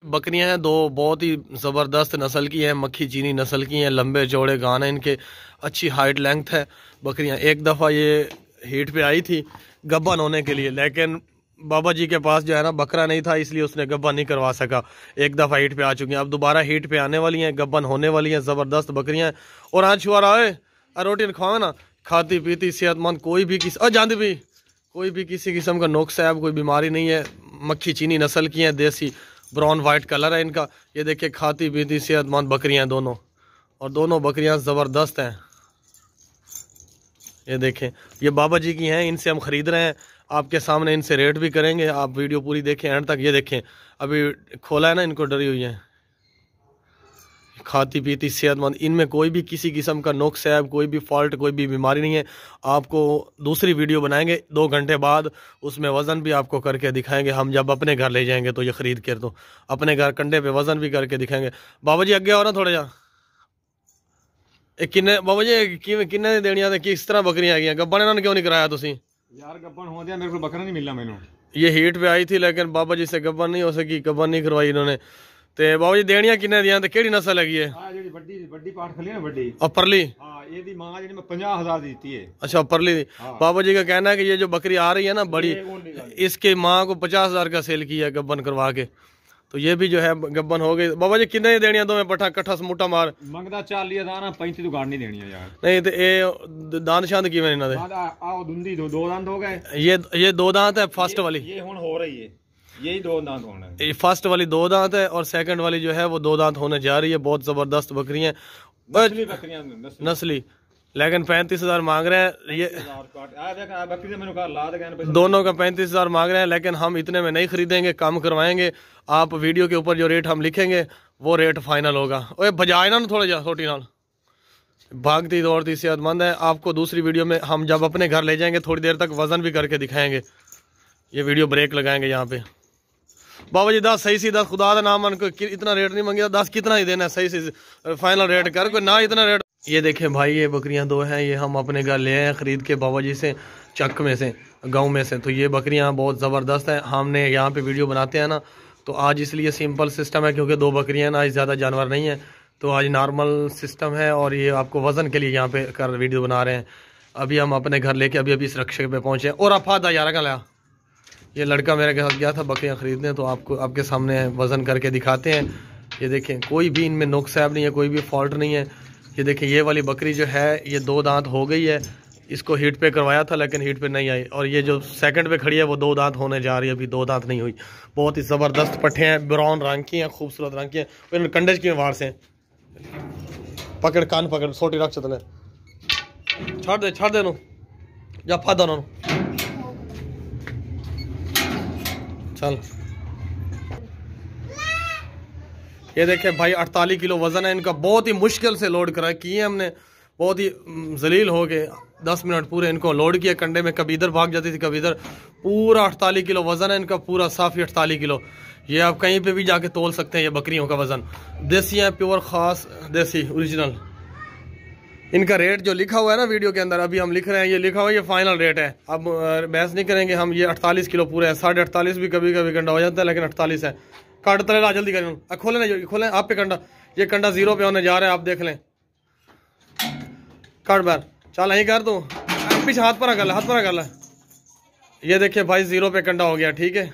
बकरियां हैं, दो बहुत ही ज़बरदस्त नस्ल की हैं, मक्खी चीनी नस्ल की हैं, लंबे चौड़े गान हैं इनके, अच्छी हाइट लेंथ है बकरियां। एक दफ़ा ये हीट पे आई थी गब्बन होने के लिए, लेकिन बाबा जी के पास जो है ना बकरा नहीं था, इसलिए उसने गब्बन नहीं करवा सका। एक दफ़ा हीट पे आ चुकी हैं, अब दोबारा हीट पे आने वाली हैं, गब्बन होने वाली हैं, ज़बरदस्त बकरियां हैं। और आज छुआ आए रोटी खाओ ना, खाती पीती सेहतमंद, कोई भी किसी जान भी कोई भी किसी किस्म का नुक्स है, कोई बीमारी नहीं है। मक्खी चीनी नस्ल की हैं, देसी ब्राउन वाइट कलर है इनका। ये देखिए खाती पीती सेहतमंद बकरियां हैं दोनों, और दोनों बकरियां ज़बरदस्त हैं। ये देखें, ये बाबा जी की हैं, इनसे हम ख़रीद रहे हैं, आपके सामने इनसे रेट भी करेंगे। आप वीडियो पूरी देखें एंड तक। ये देखें अभी खोला है ना, इनको डरी हुई है, खाती पीती सेहतमंद, इनमें कोई भी किसी किस्म का नुक्स है, कोई भी फॉल्ट, कोई भी बीमारी नहीं है। आपको दूसरी वीडियो बनाएंगे 2 घंटे बाद, उसमें वज़न भी आपको करके दिखाएंगे। हम जब अपने घर ले जाएंगे तो ये ख़रीद कर, तो अपने घर कंडे पे वज़न भी करके दिखाएंगे। बाबा जी अगे हो ना थोड़ा जा, किन्ने बाबा जी किन्ने देनियां ते किस तरह बकरियां है गब्बन इन्होंने क्यों नहीं कराया तुसी? यार गब्बन हो गया, मेरे को बकरा नहीं मिलना मैनू। ये हीट पे आई थी लेकिन बाबा जी से गब्बन नहीं हो सकी, गब्बन नहीं करवाई इन्होंने। ते बाबा जी देनियां किन्ने दियां ते केड़ी नस्ल हैगी है? हां जेडी बड्डी पाठ खली है ना, बड्डी अपरली। हां ये दी मां जेडी मैं 50,000 दी थी है। अच्छा अपरली दी। बाबा जी का कहना है कि ये जो बकरी आ रही है ना बड़ी, इसके माँ को 50,000 का सेल किया गब्बन करवा के, तो ये भी जो है गब्बन हो गई। बाबा जी किन्ने देनियां दो में पठा कट्ठा समूटा मार मंगदा 40 दा ना 35 तो गाड़ नहीं देनी है यार। नहीं तो ये दांत शांत किवें इन्हां दे? आओ दुंदी दो दांत हो गए। ये 2 दांत है फर्स्ट वाली, ये हुन हो रही है, यही 2 दांत होना है। ये फर्स्ट वाली 2 दांत है और सेकंड वाली जो है वो 2 दांत होने जा रही है। बहुत जबरदस्त बकरियां, नस्ली, लेकिन 35,000 मांग रहे हैं। ये दोनों का 35,000 मांग रहे हैं, लेकिन हम इतने में नहीं खरीदेंगे, कम करवाएंगे। आप वीडियो के ऊपर जो रेट हम लिखेंगे वो रेट फाइनल होगा। ओए बजाए ना थोड़ा जा छोटी नाल, भागती दौड़ती सेहतमंद है। आपको दूसरी वीडियो में हम जब अपने घर ले जाएंगे थोड़ी देर तक वजन भी करके दिखाएंगे। ये वीडियो ब्रेक लगाएंगे यहाँ पे। बाबा जी 10 सही सी 10 खुदा का नाम, को इतना रेट नहीं मांगिया, 10 कितना ही देना है, सही से फाइनल रेट कर, कोई ना इतना रेट। ये देखें भाई, ये बकरियां 2 हैं, ये हम अपने घर ले आए हैं खरीद के बाबा जी से, चक में से, गांव में से। तो ये बकरियां बहुत ज़बरदस्त हैं। हमने यहाँ पे वीडियो बनाते हैं ना, तो आज इसलिए सिंपल सिस्टम है क्योंकि 2 बकरियां ना, आज ज़्यादा जानवर नहीं है, तो आज नॉर्मल सिस्टम है। और ये आपको वज़न के लिए यहाँ पे कर वीडियो बना रहे हैं। अभी हम अपने घर लेके अभी इस रक्षे पे पहुँचे। और अफादा यार का लाया, ये लड़का मेरे के साथ गया था बकरियाँ ख़रीदने, तो आपको आपके सामने वज़न करके दिखाते हैं। ये देखें कोई भी इनमें नुक्स ऐब नहीं है, कोई भी फॉल्ट नहीं है। ये देखें ये वाली बकरी जो है ये 2 दांत हो गई है, इसको हीट पे करवाया था लेकिन हीट पे नहीं आई। और ये जो सेकंड पे खड़ी है वो 2 दांत होने जा रही है, अभी 2 दांत नहीं हुई। बहुत ही ज़बरदस्त पट्टे हैं, ब्राउन रंग की हैं, खूबसूरत रंग की हैं। कंडेज की वार से पकड़, कान पकड़, सोटी रख चतने छाड़ दे नो या फादा नो चल। ये देखें भाई 48 किलो वजन है इनका, बहुत ही मुश्किल से लोड करा किए हमने, बहुत ही जलील हो गए। 10 मिनट पूरे इनको लोड किया कंडे में, कभी इधर भाग जाती थी कभी इधर। पूरा 48 किलो वजन है इनका, पूरा साफी 48 किलो। ये आप कहीं पे भी जाके तोल सकते हैं। ये बकरियों का वजन देसी है, प्योर खास देसी ओरिजिनल। इनका रेट जो लिखा हुआ है ना वीडियो के अंदर, अभी हम लिख रहे हैं, ये लिखा हुआ है ये फाइनल रेट है। अब बहस नहीं करेंगे हम। ये 48 किलो पूरे है, 48.5 भी कभी कभी कंडा हो जाता है, लेकिन 48 है। काट तले ला जल्दी करें, खोले ना, खोलें आप पे कंडा, ये कंडा 0 पे होने जा रहा है, आप देख लें। काट बार चल यहीं कर दूँ, पीछे हाथ पर कर ले। ये देखिए भाई 0 पे कंडा हो गया, ठीक है।